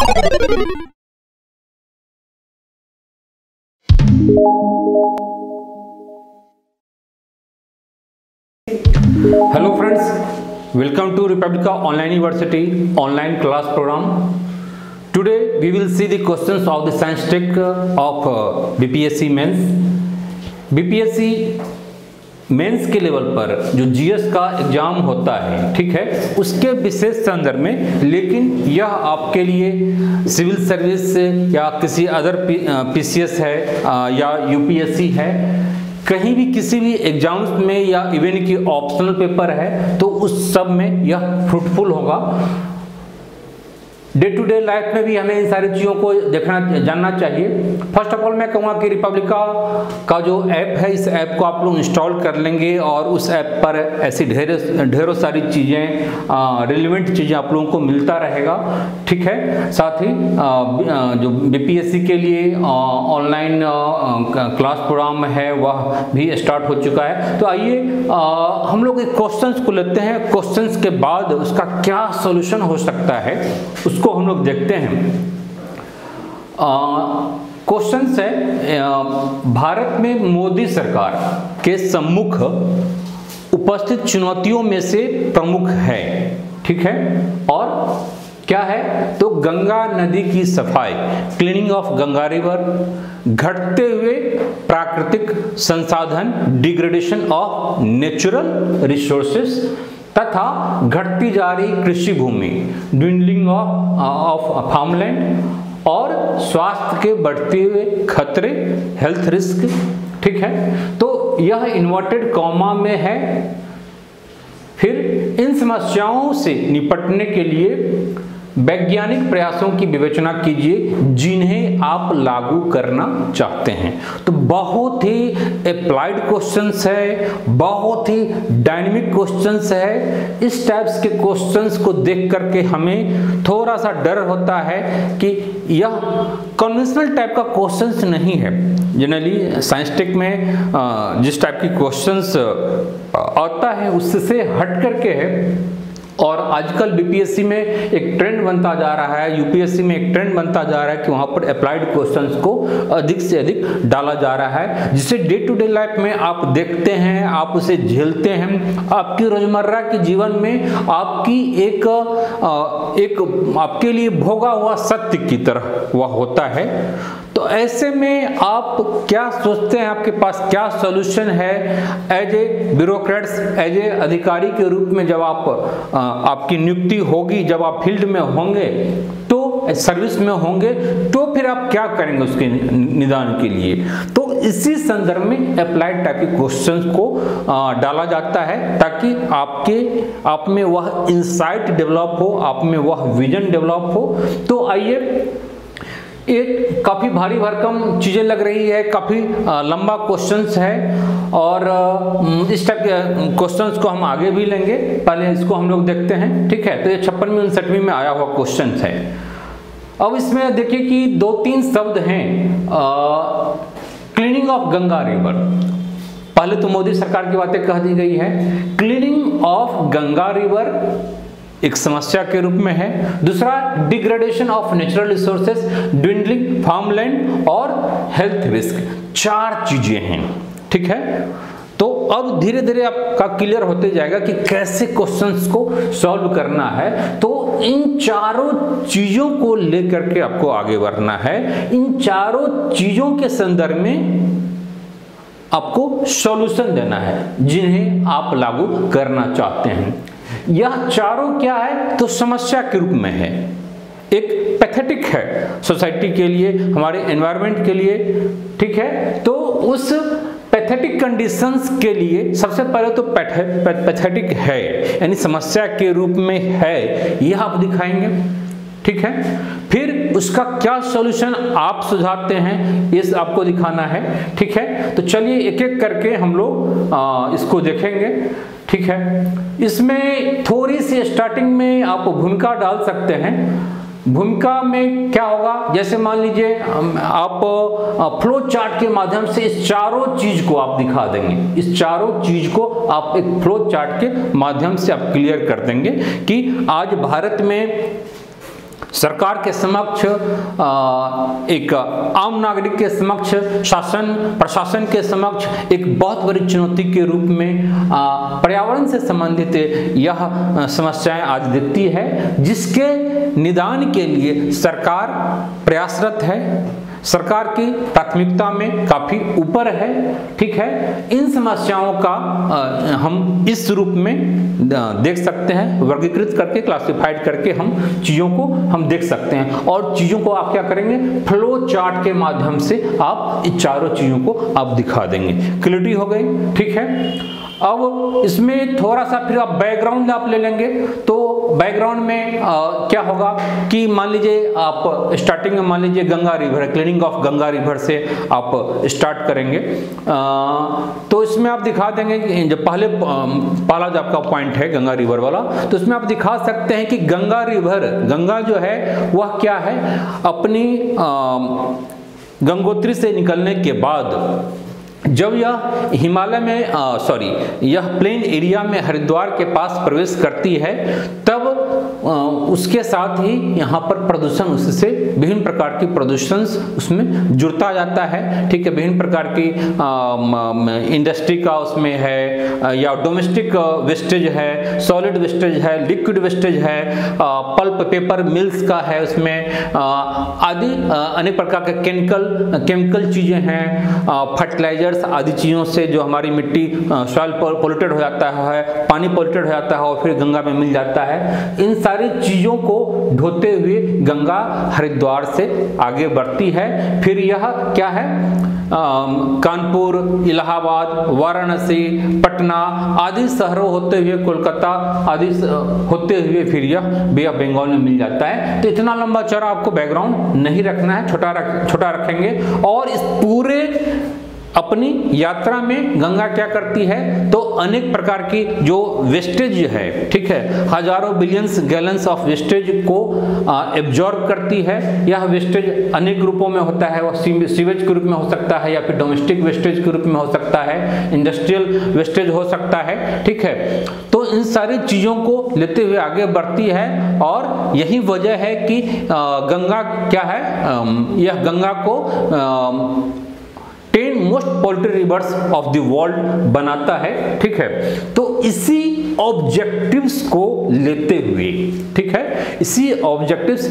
Hello friends, welcome to Republica Online University online class program. Today we will see the questions of the science tech of BPSC Mains. BPSC mains के level पर जो GS का exam होता है, ठीक है, उसके विशेष संदर्भ में, लेकिन यह आपके लिए सिविल सर्विस या किसी अदर पीसीएस है या यूपीएससी है, कहीं भी किसी भी एग्जाम्स में या इवन की ऑप्शनल पेपर है, तो उस सब में यह फ्रूटफुल होगा। डे टू डे लाइफ में भी हमें इन सारी चीज़ों को देखना जानना चाहिए। फर्स्ट ऑफ ऑल मैं कहूँगा कि रिपब्लिका का जो ऐप है, इस ऐप को आप लोग इंस्टॉल कर लेंगे और उस ऐप पर ऐसी ढेरों सारी चीज़ें, रिलेवेंट चीज़ें आप लोगों को मिलता रहेगा, ठीक है। साथ ही जो बीपीएससी के लिए ऑनलाइन क्लास प्रोग्राम है वह भी स्टार्ट हो चुका है। तो आइए हम लोग एक क्वेश्चंस को लेते हैं, क्वेश्चंस के बाद उसका क्या सॉल्यूशन हो सकता है उसको हम लोग देखते हैं। क्वेश्चन है, भारत में मोदी सरकार के सम्मुख उपस्थित चुनौतियों में से प्रमुख है, ठीक है, और क्या है? तो गंगा नदी की सफाई, क्लीनिंग ऑफ गंगा रिवर, घटते हुए प्राकृतिक संसाधन, डिग्रेडेशन ऑफ नेचुरल रिसोर्सेस तथा घटती जा रही कृषि भूमि, ड्विंडलिंग ऑफ फार्मलैंड, और स्वास्थ्य के बढ़ते हुए खतरे, हेल्थ रिस्क, ठीक है। तो यह इन्वर्टेड कॉमा में है। फिर इन समस्याओं से निपटने के लिए वैज्ञानिक प्रयासों की विवेचना कीजिए जिन्हें आप लागू करना चाहते हैं। तो बहुत ही अप्लाइड क्वेश्चंस है, बहुत ही डायनेमिक क्वेश्चंस है। इस टाइप्स के क्वेश्चंस को देख करके हमें थोड़ा सा डर होता है कि यह कन्वेंशनल टाइप का क्वेश्चंस नहीं है। जनरली साइंस टेक में जिस टाइप की क्वेश्चंस आता है उससे हट करके है, और आजकल बीपीएससी में एक ट्रेंड बनता जा रहा है, यूपीएससी में एक ट्रेंड बनता जा रहा है कि वहाँ पर अप्लाइड क्वेश्चंस को अधिक से अधिक डाला जा रहा है, जिसे डे टू डे लाइफ में आप देखते हैं, आप उसे झेलते हैं। आपकी रोजमर्रा के जीवन में आपकी एक आपके लिए भोगा हुआ सत्य की तरह वह होता है। तो ऐसे में आप क्या सोचते हैं, आपके पास क्या सॉल्यूशन है? As a bureaucrats, as a अधिकारी के रूप में जब आपकी नियुक्ति होगी, जब आप फील्ड में होंगे, तो सर्विस में होंगे, तो फिर आप क्या करेंगे उसके निदान के लिए? तो इसी संदर्भ में अप्लाइड टाइप के क्वेश्चंस को डाला जाता है ताकि आप में वह इंसाइट डेवलप हो, आप में वह विजन डेवलप हो। तो आइए, एक काफ़ी भारी भरकम चीज़ें लग रही है, काफ़ी लंबा क्वेश्चंस है, और इस टाइप के क्वेश्चंस को हम आगे भी लेंगे। पहले इसको हम लोग देखते हैं, ठीक है। तो ये 56वीं 59वीं में आया हुआ क्वेश्चन है। अब इसमें देखिए कि 2-3 शब्द हैं। क्लीनिंग ऑफ गंगा रिवर, पहले तो मोदी सरकार की बातें कह दी गई है। क्लीनिंग ऑफ गंगा रिवर एक समस्या के रूप में है। दूसरा, degradation of natural resources, dwindling farmland और हेल्थ रिस्क, 4 चीजें हैं, ठीक है। तो अब धीरे धीरे आपका क्लियर होते जाएगा कि कैसे क्वेश्चंस को सॉल्व करना है। तो इन चारों चीजों को लेकर के आपको आगे बढ़ना है। इन चारों चीजों के संदर्भ में आपको सॉल्यूशन देना है जिन्हें आप लागू करना चाहते हैं। यह चारों क्या है? तो समस्या के रूप में है, एक पैथेटिक है सोसाइटी के लिए, हमारे एनवायरनमेंट के लिए, ठीक है। तो उस पैथेटिक कंडीशंस के लिए सबसे पहले तो पैथेटिक है, यानी समस्या के रूप में है, यह आप दिखाएंगे, ठीक है। फिर उसका क्या सॉल्यूशन आप सुझाते हैं, ये आपको दिखाना है, ठीक है। तो चलिए एक एक करके हम लोग इसको देखेंगे, ठीक है। इसमें थोड़ी सी स्टार्टिंग में आप भूमिका डाल सकते हैं। भूमिका में क्या होगा, जैसे मान लीजिए आप फ्लो चार्ट के माध्यम से इस चारों चीज को आप दिखा देंगे। इस चारों चीज को आप एक फ्लो चार्ट के माध्यम से आप क्लियर कर देंगे कि आज भारत में सरकार के समक्ष, एक आम नागरिक के समक्ष, प्रशासन के समक्ष एक बहुत बड़ी चुनौती के रूप में पर्यावरण से संबंधित यह समस्याएं आज दिखती है, जिसके निदान के लिए सरकार प्रयासरत है, सरकार की प्राथमिकता में काफी ऊपर है। ठीक है, इन समस्याओं का हम इस रूप में देख सकते हैं, वर्गीकृत करके, क्लासिफाइड करके हम चीजों को हम देख सकते हैं, और चीजों को आप क्या करेंगे, फ्लो चार्ट के माध्यम से आप इस चारों चीजों को आप दिखा देंगे। क्लियरिटी हो गई? ठीक है, अब इसमें थोड़ा सा फिर आप बैकग्राउंड आप ले लेंगे। तो बैकग्राउंड में क्या होगा कि मान लीजिए आप स्टार्टिंग में मान लीजिए Ganga river, cleaning of Ganga river से आप स्टार्ट करेंगे। तो इसमें आप दिखा देंगे कि जब पहला जो आपका पॉइंट है गंगा रिवर वाला, तो इसमें आप दिखा सकते हैं कि गंगा रिवर, गंगा जो है वह क्या है, अपनी गंगोत्री से निकलने के बाद जब यह हिमालय में यह प्लेन एरिया में हरिद्वार के पास प्रवेश करती है, तब उसके साथ ही यहाँ पर प्रदूषण, उससे विभिन्न प्रकार की प्रदूषण उसमें जुड़ता जाता है। ठीक है, विभिन्न प्रकार की इंडस्ट्री का उसमें है, या डोमेस्टिक वेस्टेज है, सॉलिड वेस्टेज है, लिक्विड वेस्टेज है, पल्प पेपर मिल्स का है, उसमें आदि अनेक प्रकार के केमिकल चीजें हैं, फर्टिलाइजर आदि चीजों से जो हमारी मिट्टी, सॉइल पोल्यूटेड हो जाता है, पानी पोल्यूटेड हो जाता है और फिर गंगा में मिल जाता है। इन सारी चीजों को ढोते हुए गंगा हरिद्वार से आगे बढ़ती है। फिर यह क्या है, कानपुर, इलाहाबाद, वाराणसी, पटना आदि शहरों होते हुए, कोलकाता आदि होते हुए फिर यह बे ऑफ बंगाल में मिल जाता है। तो इतना लंबा चौड़ा आपको बैकग्राउंड नहीं रखना है, छोटा रखेंगे। और इस पूरे अपनी यात्रा में गंगा क्या करती है, तो अनेक प्रकार की जो वेस्टेज है, ठीक है, हजारों बिलियंस गैलन्स ऑफ वेस्टेज को एब्जॉर्ब करती है। यह वेस्टेज अनेक रूपों में होता है, वह सीवेज के रूप में हो सकता है, या फिर डोमेस्टिक वेस्टेज के रूप में हो सकता है, इंडस्ट्रियल वेस्टेज हो सकता है। ठीक है, तो इन सारी चीजों को लेते हुए आगे बढ़ती है, और यही वजह है कि गंगा क्या है, यह गंगा को 10 most polluted reverse of the world बनाता है। ठीक है, तो इसी ऑब्जेक्टिव्स को लेते हुए, ठीक है, इसी ऑब्जेक्टिव्स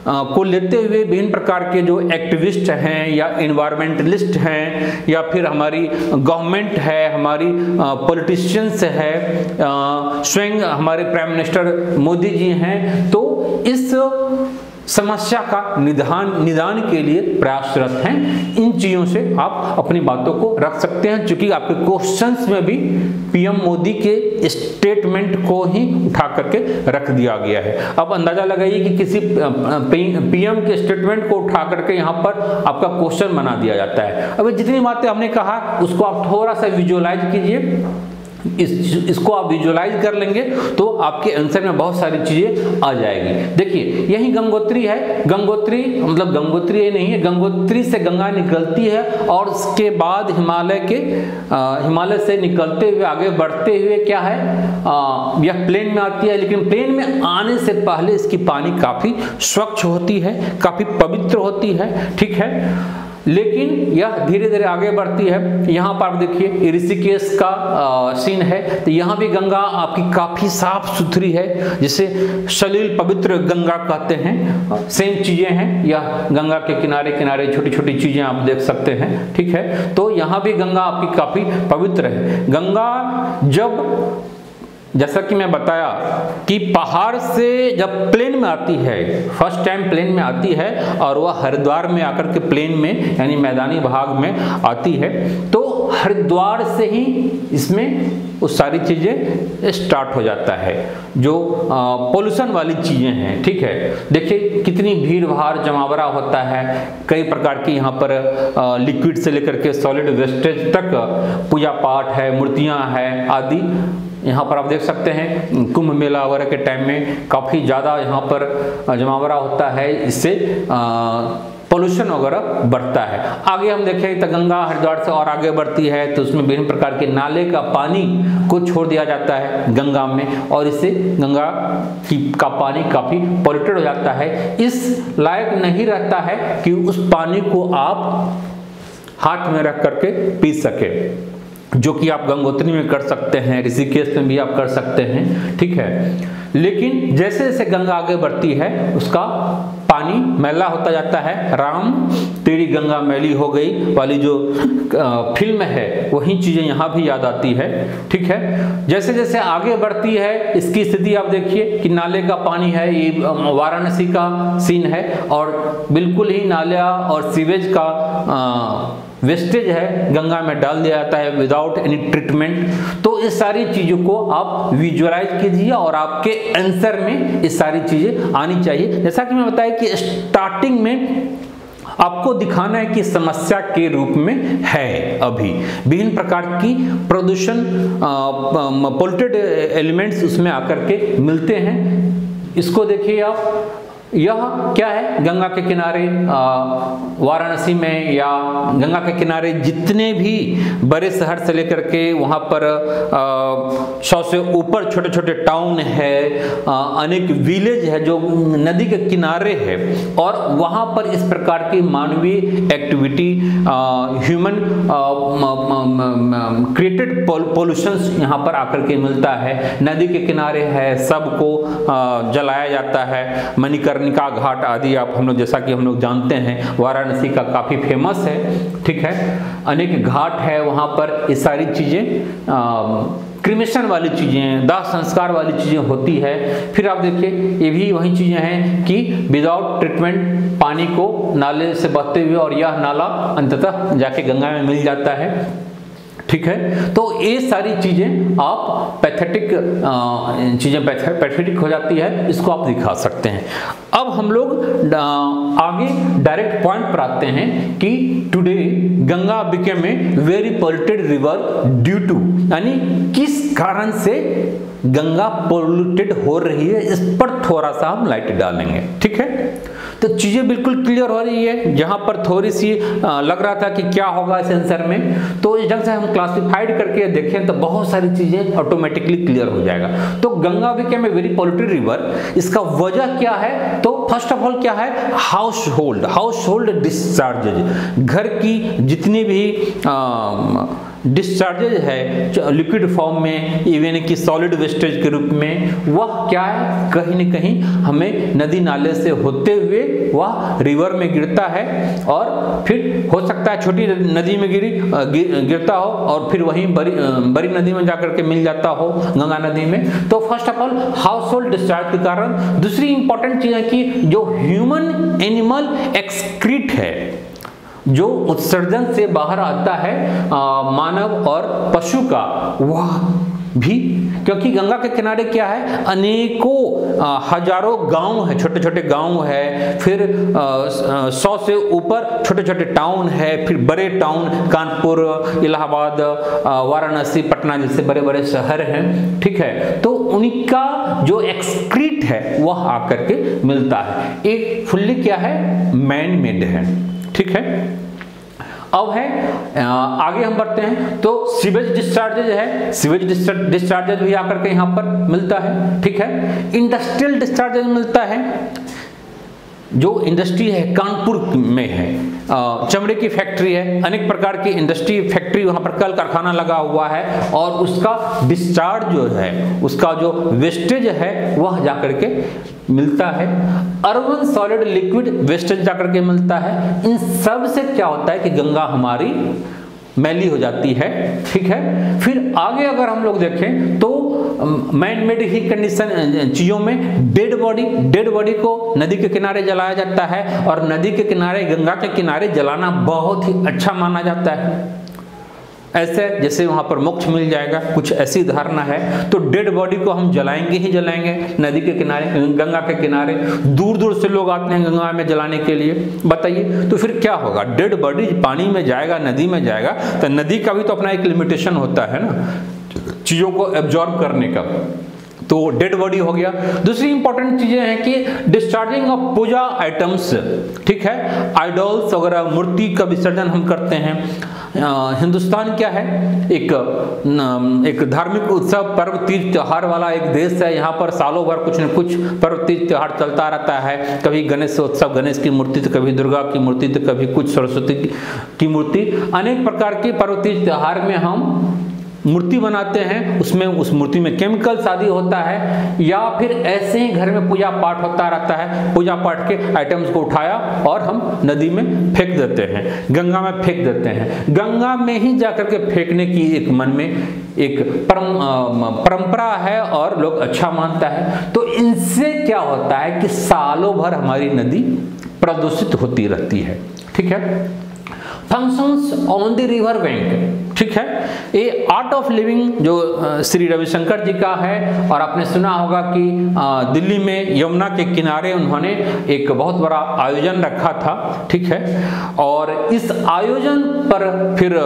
को लेते हुए विभिन्न प्रकार के जो एक्टिविस्ट हैं या इन्वायरमेंटलिस्ट हैं, या फिर हमारी गवर्नमेंट है, हमारी पॉलिटिशियंस है, स्वयं हमारे प्राइम मिनिस्टर मोदी जी हैं, तो इस समस्या का निदान के लिए प्रयासरत हैं। इन चीजों से आप अपनी बातों को रख सकते हैं, क्योंकि आपके क्वेश्चंस में भी पीएम मोदी के स्टेटमेंट को ही उठा करके रख दिया गया है। अब अंदाजा लगाइए कि किसी पीएम के स्टेटमेंट को उठा करके यहाँ पर आपका क्वेश्चन बना दिया जाता है। अब जितनी बातें हमने कहा उसको आप थोड़ा सा विजुअलाइज कीजिए, इसको आप विजुअलाइज कर लेंगे तो आपके आंसर में बहुत सारी चीजें आ जाएगी। देखिए, यही गंगोत्री है, गंगोत्री मतलब गंगोत्री ये नहीं है, गंगोत्री से गंगा निकलती है, और उसके बाद हिमालय से निकलते हुए आगे बढ़ते हुए क्या है, यह प्लेन में आती है। लेकिन प्लेन में आने से पहले इसकी पानी काफी स्वच्छ होती है, काफी पवित्र होती है। ठीक है, लेकिन यह धीरे धीरे आगे बढ़ती है। यहाँ पर आप देखिए ऋषिकेश का सीन है, तो यहाँ भी गंगा आपकी काफी साफ सुथरी है, जिसे सलील पवित्र गंगा कहते हैं। सेम चीजें हैं, यह गंगा के किनारे किनारे छोटी छोटी चीजें आप देख सकते हैं। ठीक है, तो यहाँ भी गंगा आपकी काफी पवित्र है। गंगा जब, जैसा कि मैं बताया कि पहाड़ से जब प्लेन में आती है, फर्स्ट टाइम प्लेन में आती है, और वह हरिद्वार में आकर के प्लेन में यानी मैदानी भाग में आती है, तो हरिद्वार से ही इसमें वो सारी चीज़ें स्टार्ट हो जाता है, जो पोल्यूशन वाली चीज़ें हैं। ठीक है, देखिए कितनी भीड़ भाड़ जमावड़ा होता है, कई प्रकार की यहाँ पर लिक्विड से लेकर के सॉलिड वेस्टेज तक पूजा पाठ है, मूर्तियाँ हैं आदि यहाँ पर आप देख सकते हैं कुंभ मेला वगैरह के टाइम में काफ़ी ज़्यादा यहाँ पर जमावड़ा होता है, इससे पोल्यूशन वगैरह बढ़ता है। आगे हम देखें तो गंगा हरिद्वार से और आगे बढ़ती है तो उसमें विभिन्न प्रकार के नाले का पानी को छोड़ दिया जाता है गंगा में, और इससे गंगा का पानी काफ़ी पॉल्यूटेड हो जाता है। इस लायक नहीं रहता है कि उस पानी को आप हाथ में रख करके पी सके, जो कि आप गंगोत्री में कर सकते हैं, ऋषिकेश में भी आप कर सकते हैं, ठीक है। लेकिन जैसे जैसे गंगा आगे बढ़ती है उसका पानी मैला होता जाता है। राम तेरी गंगा मैली हो गई वाली जो फिल्म है वही चीज़ें यहाँ भी याद आती है, ठीक है। जैसे जैसे आगे बढ़ती है इसकी स्थिति आप देखिए कि नाले का पानी है, ये वाराणसी का सीन है, और बिल्कुल ही नाला और सीवेज का वेस्टेज है गंगा में डाल दिया जाता है विदाउट एनी ट्रीटमेंट। तो इस सारी चीज़ों को आप विजुअलाइज कीजिए और आपके आंसर में इस सारी चीज़ें आनी चाहिए। जैसा कि मैं बताया कि स्टार्टिंग में आपको दिखाना है कि समस्या के रूप में है, अभी विभिन्न प्रकार की प्रदूषण पोल्यूटेड एलिमेंट्स उसमें आकर के मिलते हैं। इसको देखिए आप, यह क्या है, गंगा के किनारे वाराणसी में या गंगा के किनारे जितने भी बड़े शहर से लेकर के वहाँ पर 100 से ऊपर छोटे छोटे टाउन है, अनेक विलेज है जो नदी के किनारे है, और वहाँ पर इस प्रकार की मानवीय एक्टिविटी, ह्यूमन क्रिएटेड पोल्यूशंस यहाँ पर आकर के मिलता है। नदी के किनारे है, सबको जलाया जाता है। मणिकर्णिका घाट आदि आप हम लोग जैसा कि हम लोग जानते हैं वाराणसी का काफ़ी फेमस है, ठीक है। अनेक घाट है वहाँ पर, ये सारी चीज़ें क्रिमेशन वाली चीज़ें, दाह संस्कार वाली चीज़ें होती है। फिर आप देखिए ये भी वही चीज़ें हैं कि विदाउट ट्रीटमेंट पानी को नाले से बहते हुए, और यह नाला अंततः जाके गंगा में मिल जाता है, ठीक है। तो ये सारी चीज़ें आप पैथेटिक चीज़ें पैथेटिक हो जाती है, इसको आप दिखा सकते हैं। अब हम लोग आगे डायरेक्ट पॉइंट पर आते हैं कि today Ganga became a very polluted river due to, यानी किस कारण से गंगा पोल्यूटेड हो रही है, इस पर थोड़ा सा हम लाइट डालेंगे, ठीक है। तो चीज़ें बिल्कुल क्लियर हो रही है। जहाँ पर थोड़ी सी लग रहा था कि क्या होगा इस आंसर में, तो इस ढंग से हम क्लासिफाइड करके देखें तो बहुत सारी चीज़ें ऑटोमेटिकली क्लियर हो जाएगा। तो Ganga became a very polluted river, इसका वजह क्या है? तो फर्स्ट ऑफ ऑल क्या है, हाउस होल्ड डिस्चार्जेज, घर की जितनी भी डिस्चार्जेज है लिक्विड फॉर्म में, इवन कि सॉलिड वेस्टेज के रूप में, वह क्या है, कहीं न कहीं हमें नदी नाले से होते हुए वह रिवर में गिरता है, और फिर हो सकता है छोटी नदी में गिरता हो और फिर वहीं बड़ी नदी में जाकर के मिल जाता हो, गंगा नदी में। तो first of all house hold discharge के कारण। दूसरी इंपॉर्टेंट चीज़ है कि जो ह्यूमन एनिमल एक्सक्रीट है, जो उत्सर्जन से बाहर आता है मानव और पशु का, वह भी, क्योंकि गंगा के किनारे क्या है, अनेकों हजारों गांव है, छोटे छोटे गांव है, फिर 100 से ऊपर छोटे छोटे टाउन है, फिर बड़े टाउन कानपुर, इलाहाबाद, वाराणसी, पटना जैसे बड़े बड़े शहर हैं, ठीक है। तो उनका जो एक्सक्रीट है वह आकर के मिलता है। एक फुल्ली क्या है, मैन मेड है, ठीक है। अब है आगे हम बढ़ते हैं तो सीवेज डिस्चार्जेज है, सीवेज डिस्चार्जेज भी आकर के यहाँ पर मिलता है, ठीक है। इंडस्ट्रियल डिस्चार्जेज मिलता है, जो इंडस्ट्री है कानपुर में है, चमड़े की फैक्ट्री है, अनेक प्रकार की इंडस्ट्री फैक्ट्री वहाँ पर कल कारखाना लगा हुआ है, और उसका डिस्चार्ज जो है, उसका जो वेस्टेज है वह जाकर के मिलता है। अर्बन सॉलिड लिक्विड वेस्टेज जाकर के मिलता है। इन सब से क्या होता है कि गंगा हमारी मैली हो जाती है, ठीक है। फिर आगे अगर हम लोग देखें तो मैन मेड ही कंडीशन चीज़ों में डेड बॉडी को नदी के किनारे जलाया जाता है, और नदी के किनारे, गंगा के किनारे जलाना बहुत ही अच्छा माना जाता है। ऐसे जैसे वहाँ पर मोक्ष मिल जाएगा, कुछ ऐसी धारणा है। तो डेड बॉडी को हम जलाएंगे ही जलाएंगे नदी के किनारे, गंगा के किनारे। दूर दूर से लोग आते हैं गंगा में जलाने के लिए, बताइए तो फिर क्या होगा, डेड बॉडी पानी में जाएगा, नदी में जाएगा, तो नदी का भी तो अपना एक लिमिटेशन होता है ना। चीज़ों को एब्जॉर्ब करने का, तो डेड बॉडी हो गया। दूसरी इंपॉर्टेंट चीजें हैं कि डिस्चार्जिंग ऑफ पूजा आइटम्स, ठीक है, आइडल्स वगैरह, मूर्ति का विसर्जन हम करते हैं। हिंदुस्तान क्या है, एक धार्मिक उत्सव, पर्व, तीज त्योहार वाला एक देश है। यहाँ पर सालों भर कुछ न कुछ पर्व तीज त्योहार चलता रहता है। कभी गणेश उत्सव, गणेश की मूर्ति, तो कभी दुर्गा की मूर्ति, तो कभी कुछ सरस्वती की मूर्ति। अनेक प्रकार के पर्व तीज त्योहार में हम मूर्ति बनाते हैं, उसमें उस मूर्ति में केमिकल्स आदि होता है, या फिर ऐसे ही घर में पूजा पाठ होता रहता है। पूजा पाठ के आइटम्स को उठाया और हम नदी में फेंक देते हैं, गंगा में फेंक देते हैं। गंगा में ही जाकर के फेंकने की एक मन में एक परंपरा है और लोग अच्छा मानता है। तो इनसे क्या होता है कि सालों भर हमारी नदी प्रदूषित होती रहती है, ठीक है। Functions on the river bank, ठीक है, ये आर्ट ऑफ लिविंग जो श्री रविशंकर जी का है। और आपने सुना होगा कि दिल्ली में यमुना के किनारे उन्होंने एक बहुत बड़ा आयोजन रखा था, ठीक है। और इस आयोजन पर फिर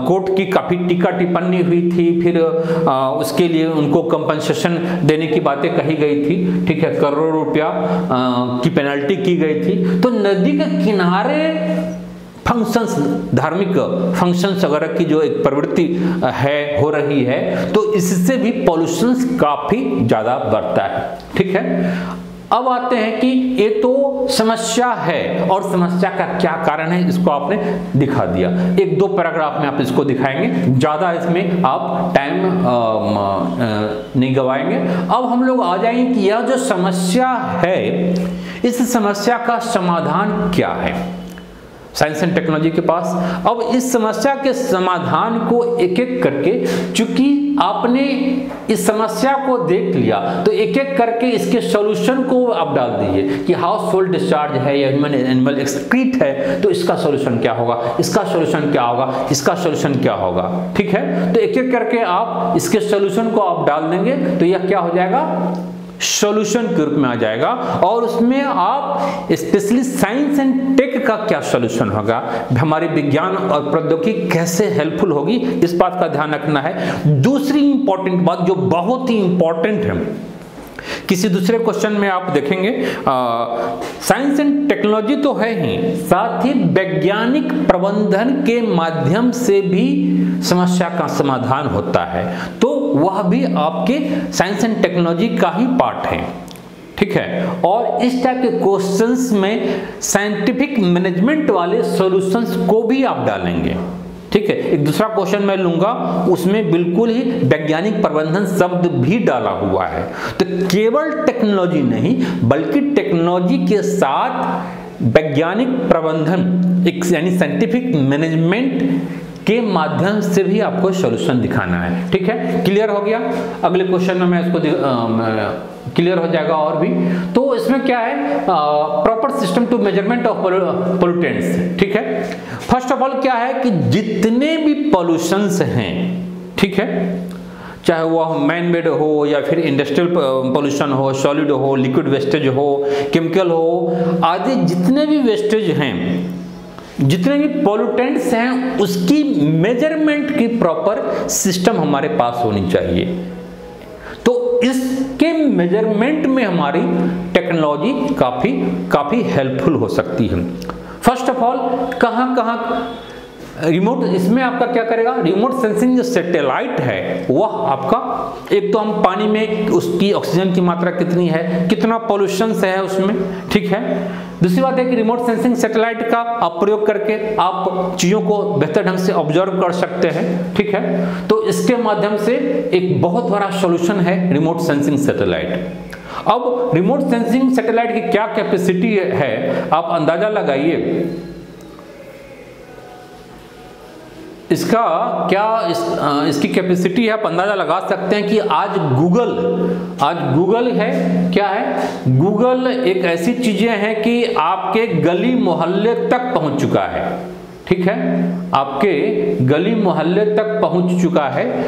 कोर्ट की काफ़ी टीका टिप्पणी हुई थी, फिर उसके लिए उनको कंपनसेशन देने की बातें कही गई थी, ठीक है, करोड़ों रुपया की पेनल्टी की गई थी। तो नदी के किनारे फंक्शंस, धार्मिक फंक्शंस वगैरह की जो एक प्रवृत्ति है, हो रही है, तो इससे भी पॉल्यूशन काफी ज्यादा बढ़ता है, ठीक है। अब आते हैं कि ये तो समस्या है और समस्या का क्या कारण है, इसको आपने दिखा दिया। एक दो पैराग्राफ में आप इसको दिखाएंगे, ज्यादा इसमें आप टाइम नहीं गवाएंगे। अब हम लोग आ जाएंगे कि यह जो समस्या है, इस समस्या का समाधान क्या है साइंस एंड टेक्नोलॉजी के पास। अब इस समस्या के समाधान को एक एक करके, चूंकि आपने इस समस्या को देख लिया, तो एक एक करके इसके सॉल्यूशन को आप डाल दीजिए कि हाउस होल्ड डिस्चार्ज है या ह्यूमन एनिमल एक्सक्रीट है, तो इसका सॉल्यूशन क्या होगा, इसका सॉल्यूशन क्या होगा, इसका सॉल्यूशन क्या होगा, ठीक है। तो एक एक करके आप इसके सॉल्यूशन को आप डाल देंगे, तो यह क्या हो जाएगा, सॉल्यूशन के रूप में आ जाएगा। और उसमें आप स्पेशली साइंस एंड टेक का क्या सॉल्यूशन होगा, हमारे विज्ञान और प्रौद्योगिकी कैसे हेल्पफुल होगी, इस बात का ध्यान रखना है। दूसरी इंपॉर्टेंट बात जो बहुत ही इंपॉर्टेंट है, किसी दूसरे क्वेश्चन में आप देखेंगे, साइंस एंड टेक्नोलॉजी तो है ही, साथ ही वैज्ञानिक प्रबंधन के माध्यम से भी समस्या का समाधान होता है, तो वह भी आपके साइंस एंड टेक्नोलॉजी का ही पार्ट है, ठीक है। और इस टाइप के क्वेश्चंस में साइंटिफिक मैनेजमेंट वाले सॉल्यूशंस को भी आप डालेंगे, ठीक है। एक दूसरा क्वेश्चन मैं लूंगा, उसमें बिल्कुल ही वैज्ञानिक प्रबंधन शब्द भी डाला हुआ है। तो केवल टेक्नोलॉजी नहीं, बल्कि टेक्नोलॉजी के साथ वैज्ञानिक प्रबंधन, यानी साइंटिफिक मैनेजमेंट के माध्यम से भी आपको सॉल्यूशन दिखाना है, ठीक है। क्लियर हो गया। अगले क्वेश्चन में मैं इसको क्लियर हो जाएगा और भी। तो इसमें क्या है, proper system to measurement of pollutants, ठीक है। फर्स्ट ऑफ ऑल क्या है कि जितने भी पॉल्यूशंस हैं, ठीक है, चाहे वह मैन मेड हो या फिर इंडस्ट्रियल पोल्यूशन हो, सॉलिड हो, लिक्विड वेस्टेज हो, केमिकल हो, आदि जितने भी वेस्टेज हैं, जितने भी पॉल्यूटेंट्स हैं, उसकी मेजरमेंट की प्रॉपर सिस्टम हमारे पास होनी चाहिए। तो इसके मेजरमेंट में हमारी टेक्नोलॉजी काफी हेल्पफुल हो सकती है। फर्स्ट ऑफ ऑल कहाँ रिमोट, इसमें आपका क्या करेगा, रिमोट सेंसिंग जो सैटेलाइट है वह आपका, एक तो हम पानी में उसकी ऑक्सीजन की मात्रा कितनी है, कितना पॉल्यूशन है उसमें, ठीक है। दूसरी बात है कि रिमोट सेंसिंग सैटेलाइट का आप प्रयोग करके आप चीज़ों को बेहतर ढंग से ऑब्जर्व कर सकते हैं, ठीक है। तो इसके माध्यम से एक बहुत बड़ा सॉल्यूशन है रिमोट सेंसिंग सैटेलाइट। अब रिमोट सेंसिंग सैटेलाइट की क्या कैपेसिटी है, आप अंदाजा लगाइए इसका क्या इसकी कैपेसिटी है। आप अंदाजा लगा सकते हैं कि आज गूगल है, क्या है, गूगल एक ऐसी चीजें हैं कि आपके गली मोहल्ले तक पहुंच चुका है, ठीक है, आपके गली मोहल्ले तक पहुंच चुका है।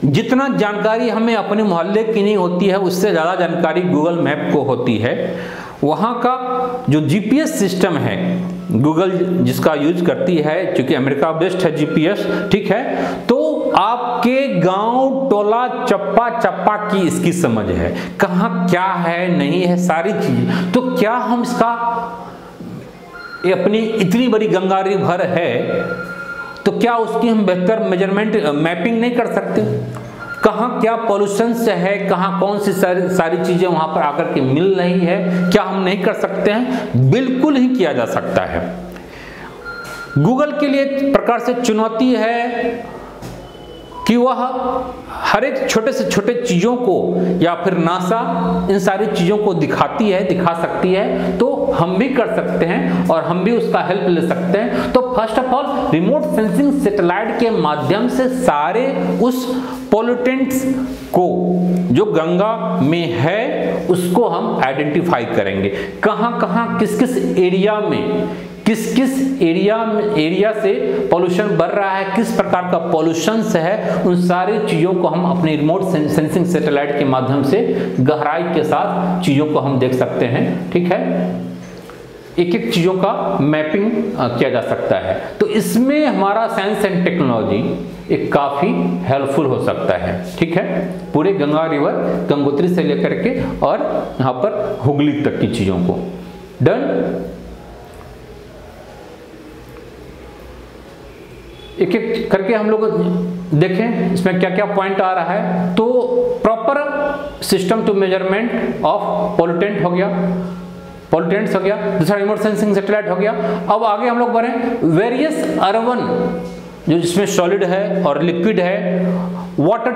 जितना जानकारी हमें अपने मोहल्ले की नहीं होती है, उससे ज़्यादा जानकारी गूगल मैप को होती है। वहाँ का जो जीपीएस सिस्टम है, गूगल जिसका यूज करती है, क्योंकि अमेरिका बेस्ड है जीपीएस, ठीक है, तो आपके गांव टोला चप्पा चप्पा की इसकी समझ है, कहाँ क्या है नहीं है सारी चीज। तो क्या हम इसका ये अपनी इतनी बड़ी गंगा रिवर है तो क्या उसकी हम बेहतर मेजरमेंट मैपिंग नहीं कर सकते? कहाँ क्या पॉल्यूशन से है, कहाँ कौन सी सारी चीजें वहां पर आकर के मिल रही है, क्या हम नहीं कर सकते हैं? बिल्कुल ही किया जा सकता है। गूगल के लिए एक प्रकार से चुनौती है कि वह हर एक छोटे से छोटे चीज़ों को या फिर नासा इन सारी चीज़ों को दिखा सकती है, तो हम भी कर सकते हैं और हम भी उसका हेल्प ले सकते हैं। तो first of all remote sensing satellite के माध्यम से सारे उस पोल्यूटेंट्स को जो गंगा में है उसको हम आइडेंटिफाई करेंगे, कहाँ कहाँ किस किस एरिया में किस एरिया से पॉल्यूशन बढ़ रहा है, किस प्रकार का पॉल्यूशन है, उन सारी चीज़ों को हम अपने रिमोट सेंसिंग सैटेलाइट के माध्यम से गहराई के साथ चीज़ों को हम देख सकते हैं। ठीक है, एक एक चीज़ों का मैपिंग किया जा सकता है। तो इसमें हमारा साइंस एंड टेक्नोलॉजी एक काफ़ी हेल्पफुल हो सकता है। ठीक है, पूरे गंगा रिवर गंगोत्री से लेकर के और यहाँ पर हुगली तक की चीज़ों को। डन। एक एक करके हम लोग देखें इसमें क्या क्या पॉइंट आ रहा है। तो proper system to measurement of pollutants हो गया, दूसरा रिमोट सेंसिंग सैटेलाइट हो गया। अब आगे हम लोग बढ़ें, वेरियस अर्बन जो जिसमें सॉलिड है और लिक्विड है, वाटर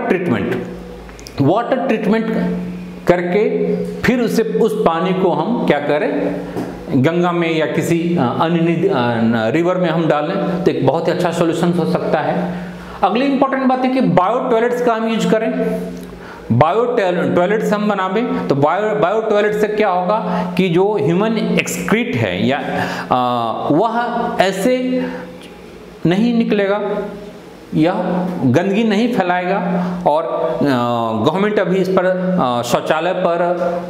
ट्रीटमेंट करके फिर उस पानी को हम क्या करें, गंगा में या किसी अन्य रिवर में हम डालें तो एक बहुत ही अच्छा सॉल्यूशन हो सकता है। अगली इंपॉर्टेंट बात है कि बायो टॉयलेट्स का हम यूज करें। बायो टॉयलेट्स हम बनावें तो बायो टॉयलेट से क्या होगा कि जो ह्यूमन एक्सक्रीट है या वह ऐसे नहीं निकलेगा, यह गंदगी नहीं फैलाएगा। और गवर्नमेंट अभी इस पर शौचालय पर,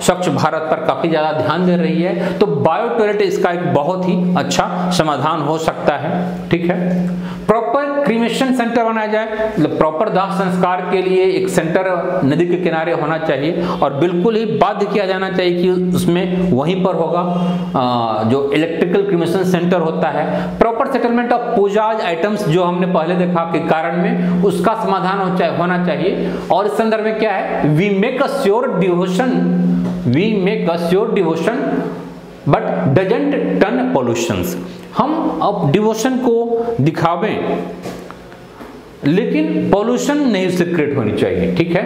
स्वच्छ भारत पर काफ़ी ज़्यादा ध्यान दे रही है। तो बायो टॉयलेट इसका एक बहुत ही अच्छा समाधान हो सकता है। ठीक है, प्रॉपर क्रीमेशन सेंटर बनाया जाए, मतलब प्रॉपर दाह संस्कार के लिए एक सेंटर नदी के किनारे होना चाहिए और बिल्कुल ही बाध्य किया जाना चाहिए कि उसमें वहीं पर होगा जो इलेक्ट्रिकल क्रीमेशन सेंटर होता है। Proper settlement of Pooja's items जो हमने पहले देखा के कारण में उसका समाधान होना चाहिए। और इस संदर्भ में क्या है, we make a sure devotion but doesn't turn pollutions. हम अब डिवोशन को दिखावें लेकिन पॉल्यूशन नहीं उससे क्रिएट होनी चाहिए। ठीक है,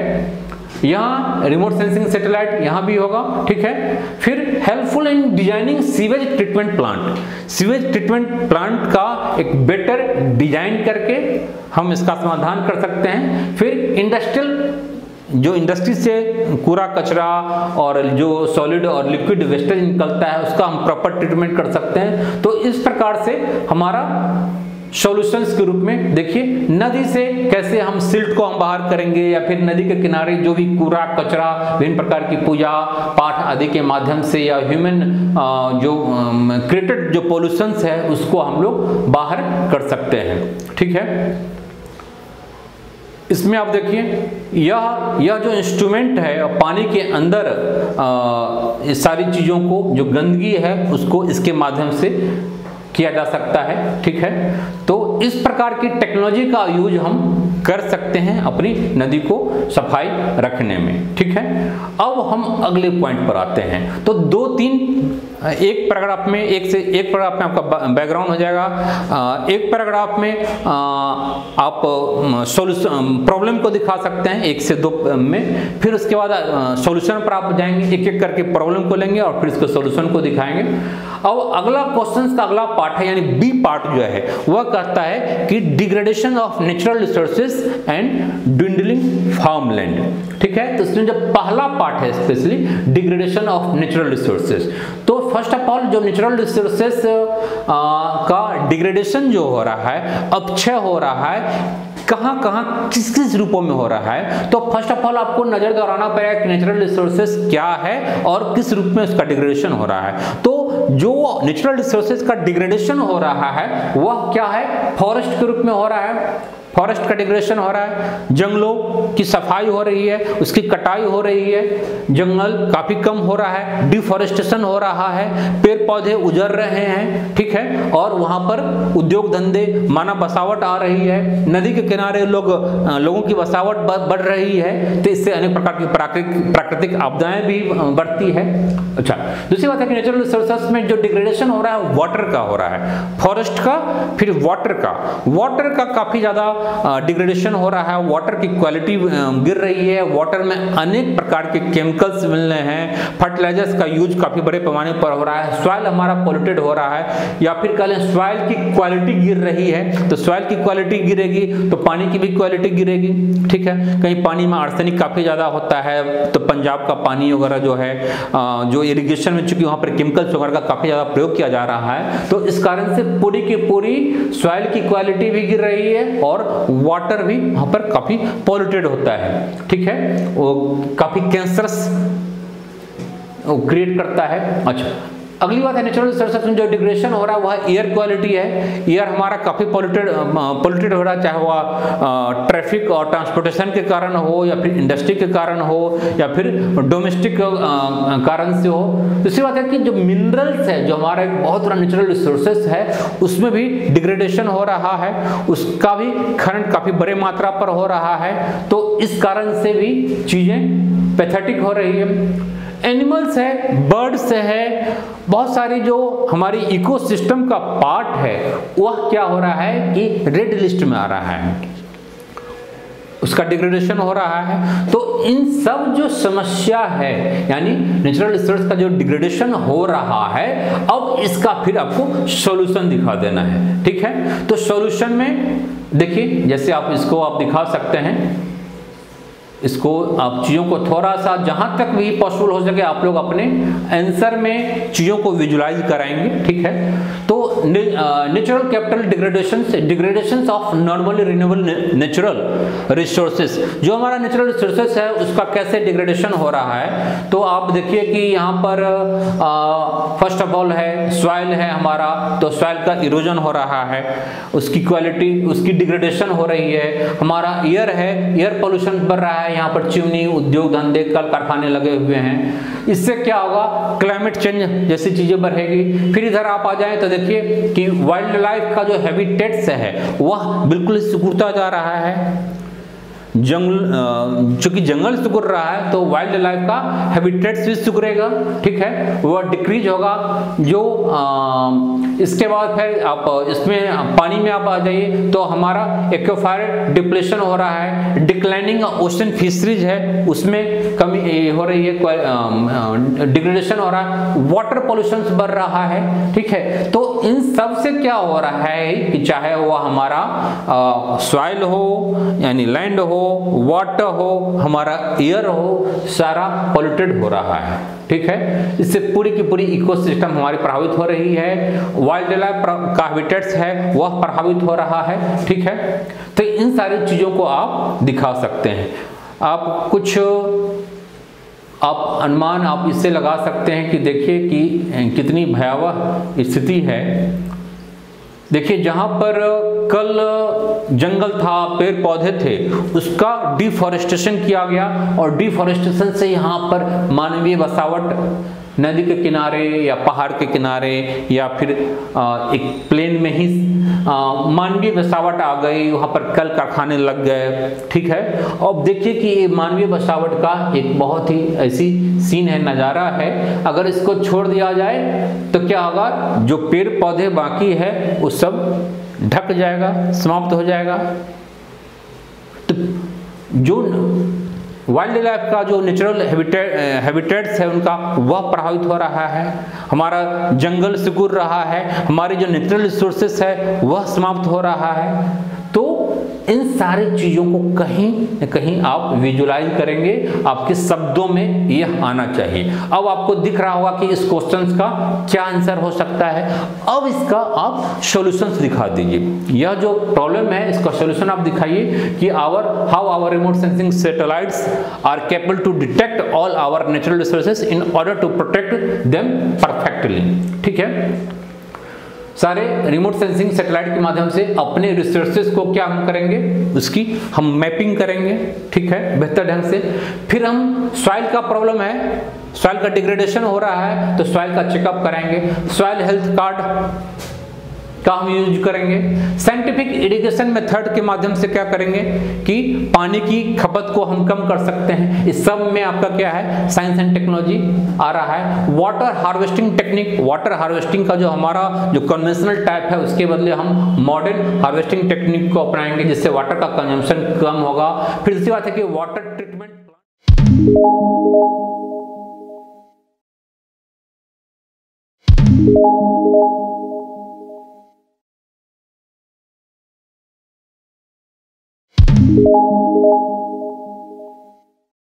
यहाँ रिमोट सेंसिंग सैटेलाइट यहाँ भी होगा। ठीक है, फिर helpful in designing sewage treatment plant का एक बेटर डिजाइन करके हम इसका समाधान कर सकते हैं। फिर इंडस्ट्री से कूड़ा कचरा और जो सॉलिड और लिक्विड वेस्टेज निकलता है उसका हम प्रॉपर ट्रीटमेंट कर सकते हैं। तो इस प्रकार से हमारा सॉल्यूशंस के रूप में देखिए, नदी से कैसे हम सिल्ट को हम बाहर करेंगे या फिर नदी के किनारे जो भी कूड़ा कचरा विभिन्न प्रकार की पूजा पाठ आदि के माध्यम से या ह्यूमन जो क्रिएटेड जो पॉल्यूशंस है उसको हम लोग बाहर कर सकते हैं। ठीक है, इसमें आप देखिए यह जो इंस्ट्रूमेंट है पानी के अंदर इस सारी चीज़ों को जो गंदगी है उसको इसके माध्यम से किया जा सकता है। ठीक है, तो इस प्रकार की टेक्नोलॉजी का यूज हम कर सकते हैं अपनी नदी को सफाई रखने में। ठीक है, अब हम अगले पॉइंट पर आते हैं। तो एक पैराग्राफ में आपका बैकग्राउंड हो जाएगा, एक पैराग्राफ में आप प्रॉब्लम को दिखा सकते हैं 1 से 2 में, फिर उसके बाद सॉल्यूशन पर आप जाएंगे, एक एक करके प्रॉब्लम को लेंगे और फिर इसके सॉल्यूशन को दिखाएंगे। अब अगला क्वेश्चन का अगला पार्ट है यानी बी पार्ट जो है वह कहता है कि degradation of natural resources and dwindling farmland. ठीक है, तो इसमें जो पहला पार्ट है specially degradation of natural resources. तो फर्स्ट ऑफ ऑल जो नेचुरल रिसोर्सेज का डिग्रेडेशन जो हो रहा है, अपक्षय हो रहा है, कहाँ किस किस रूपों में हो रहा है। तो फर्स्ट ऑफ ऑल आपको नजर दौड़ाना पड़ेगा कि नेचुरल रिसोर्सेज क्या है और किस रूप में उसका डिग्रेडेशन हो रहा है। तो जो नेचुरल रिसोर्सेज का डिग्रेडेशन हो रहा है वह क्या है, फॉरेस्ट के रूप में हो रहा है। फॉरेस्ट का डिग्रेडेशन हो रहा है, जंगलों की सफाई हो रही है, उसकी कटाई हो रही है, जंगल काफी कम हो रहा है, डिफॉरेस्टेशन हो रहा है, पेड़ पौधे उजड़ रहे हैं, ठीक है, और वहां पर उद्योग धंधे, मानव बसावट आ रही है, नदी के किनारे लोगों की बसावट बढ़ रही है, तो इससे अनेक प्रकार की प्राकृतिक आपदाएं भी बढ़ती है। अच्छा, दूसरी बात है कि नेचुरल रिसोर्सेस में जो डिग्रेडेशन हो रहा है वाटर का हो रहा है, फॉरेस्ट का, फिर वाटर का काफी ज्यादा डिग्रेडेशन हो रहा है, वाटर की क्वालिटी गिर रही है, वाटर में अनेक प्रकार के केमिकल्स मिल रहे हैं, फर्टिलाइजर्स का यूज काफी बड़े पैमाने पर हो रहा है, सॉइल हमारा पॉल्यूटेड हो रहा है, या फिर कह लें सॉइल की क्वालिटी गिर रही है, तो सॉइल की क्वालिटी गिरेगी तो पानी की भी क्वालिटी गिरेगी, ठीक है। कहीं पानी में आर्सेनिक काफी ज्यादा होता है, तो पंजाब का पानी वगैरह जो है, जो इरिगेशन में चूंकि वहां पर केमिकल्स वगैरह का काफी ज्यादा प्रयोग किया जा रहा है, तो इस कारण से पूरी की पूरी सॉइल की क्वालिटी भी गिर रही है और वाटर भी वहां पर काफी पॉल्यूटेड होता है, ठीक है, वो काफी कैंसरस क्रिएट करता है। अच्छा, अगली बात है नेचुरल रिसोर्सेज में जो डिग्रेडेशन हो रहा है वह एयर क्वालिटी है। एयर हमारा काफी पॉल्यूटेड हो रहा है, चाहे वह ट्रैफिक और ट्रांसपोर्टेशन के कारण हो, या फिर इंडस्ट्री के कारण हो, या फिर डोमेस्टिक कारण से हो। दूसरी बात है कि जो मिनरल्स है, जो हमारा एक बहुत बड़ा नेचुरल रिसोर्सेज है, उसमें भी डिग्रेडेशन हो रहा है, उसका भी खनन काफी बड़े मात्रा पर हो रहा है, तो इस कारण से भी चीजें पैथेटिक हो रही है। एनिमल्स है, बर्ड्स है, बहुत सारी जो हमारी इकोसिस्टम का पार्ट है वह क्या हो रहा है कि रेड लिस्ट में आ रहा है, उसका डिग्रेडेशन हो रहा है। तो इन सब जो समस्या है, यानी नेचुरल रिसोर्स का जो डिग्रेडेशन हो रहा है, अब इसका फिर आपको सॉल्यूशन दिखा देना है, ठीक है। तो सॉल्यूशन में देखिए, जैसे आप इसको आप दिखा सकते हैं, इसको आप चीज़ों को थोड़ा सा जहां तक भी पॉसिबल हो सके आप लोग अपने आंसर में चीज़ों को विजुलाइज कराएंगे, ठीक है। तो natural capital degradation of normally renewable natural resources, जो हमारा नेचुरल रिसोर्सेज है उसका कैसे डिग्रेडेशन हो रहा है। तो आप देखिए कि यहाँ पर फर्स्ट ऑफ ऑल है सॉइल है हमारा, तो सॉइल का इरोजन हो रहा है, उसकी क्वालिटी, उसकी डिग्रेडेशन हो रही है। हमारा एयर है, एयर पोल्यूशन बढ़ रहा है, यहाँ पर चिमनी, उद्योग धंधे, कल कारखाने लगे हुए हैं, इससे क्या होगा, क्लाइमेट चेंज जैसी चीजें बढ़ेगी। फिर इधर आप आ जाएं तो देखिए कि वाइल्ड लाइफ का जो हैबिटेट्स है वह बिल्कुल सिकुड़ता जा रहा है। चूंकि जंगल सिकुड़ रहा है तो वाइल्ड लाइफ का हैबिटेट्स भी सिकुड़ेगा, ठीक है, वह डिक्रीज होगा। जो इसके बाद फिर आप इसमें पानी में आप आ जाइए तो हमारा एक्वाफायर डिप्लेशन हो रहा है, डिक्लाइनिंग ओशन फिशरीज है उसमें कमी हो रही है, डिग्रेडेशन हो रहा है, वाटर पोल्यूशन बढ़ रहा है, ठीक है। तो इन सब से क्या हो रहा है कि चाहे वह हमारा सॉइल हो यानी लैंड हो, वाटर हो, हमारा एयर हो, सारा पॉल्यूटेड हो रहा है, ठीक है। इससे पूरी की पूरी इकोसिस्टम हमारी प्रभावित हो रही है, वाइल्ड लाइफ का हैबिटेट्स है वह प्रभावित हो रहा है, ठीक है। तो इन सारी चीजों को आप दिखा सकते हैं। आप कुछ अनुमान आप इससे लगा सकते हैं कि देखिए कि कितनी भयावह स्थिति है। देखिए जहां पर कल जंगल था, पेड़ पौधे थे, उसका डिफॉरेस्टेशन किया गया और डिफॉरेस्टेशन से यहाँ पर मानवीय बसावट नदी के किनारे या पहाड़ के किनारे या फिर एक प्लेन में ही मानवीय बसावट आ गई, वहाँ पर कल कारखाने लग गए, ठीक है। अब देखिए कि ये मानवीय बसावट का एक बहुत ही ऐसी सीन है, नज़ारा है। अगर इसको छोड़ दिया जाए तो क्या होगा, जो पेड़ पौधे बाकी है वो सब ढक जाएगा, समाप्त हो जाएगा। तो जो वाइल्ड लाइफ का जो नेचुरल हैबिटेट्स है उनका वह प्रभावित हो रहा है, हमारा जंगल सिकुड़ रहा है, हमारी जो नेचुरल रिसोर्सेस है वह समाप्त हो रहा है। तो इन सारी चीज़ों को कहीं न कहीं आप विजुलाइज करेंगे, आपके शब्दों में यह आना चाहिए। अब आपको दिख रहा होगा कि इस क्वेश्चन का क्या आंसर हो सकता है। अब इसका आप सॉल्यूशंस दिखा दीजिए। यह जो प्रॉब्लम है इसका सॉल्यूशन आप दिखाइए कि how our remote sensing satellites are capable to detect all our natural resources in order to protect them perfectly, ठीक है। सारे रिमोट सेंसिंग सैटेलाइट के माध्यम से अपने रिसोर्सेज को क्या हम करेंगे, उसकी हम मैपिंग करेंगे, ठीक है, बेहतर ढंग से। फिर हम सॉइल का प्रॉब्लम है, सॉइल का डिग्रेडेशन हो रहा है तो सॉइल का चेकअप कराएंगे, सॉइल हेल्थ कार्ड का हम यूज करेंगे। साइंटिफिक इरिगेशन मेथड के माध्यम से क्या करेंगे कि पानी की खपत को हम कम कर सकते हैं। इस सब में आपका क्या है, साइंस एंड टेक्नोलॉजी आ रहा है। Water harvesting technique, water harvesting का जो हमारा जो कन्वेंशनल टाइप है उसके बदले हम मॉडर्न हार्वेस्टिंग टेक्निक को अपनाएंगे, जिससे वाटर का कंजम्पशन कम होगा। फिर दूसरी बात है कि वाटर ट्रीटमेंट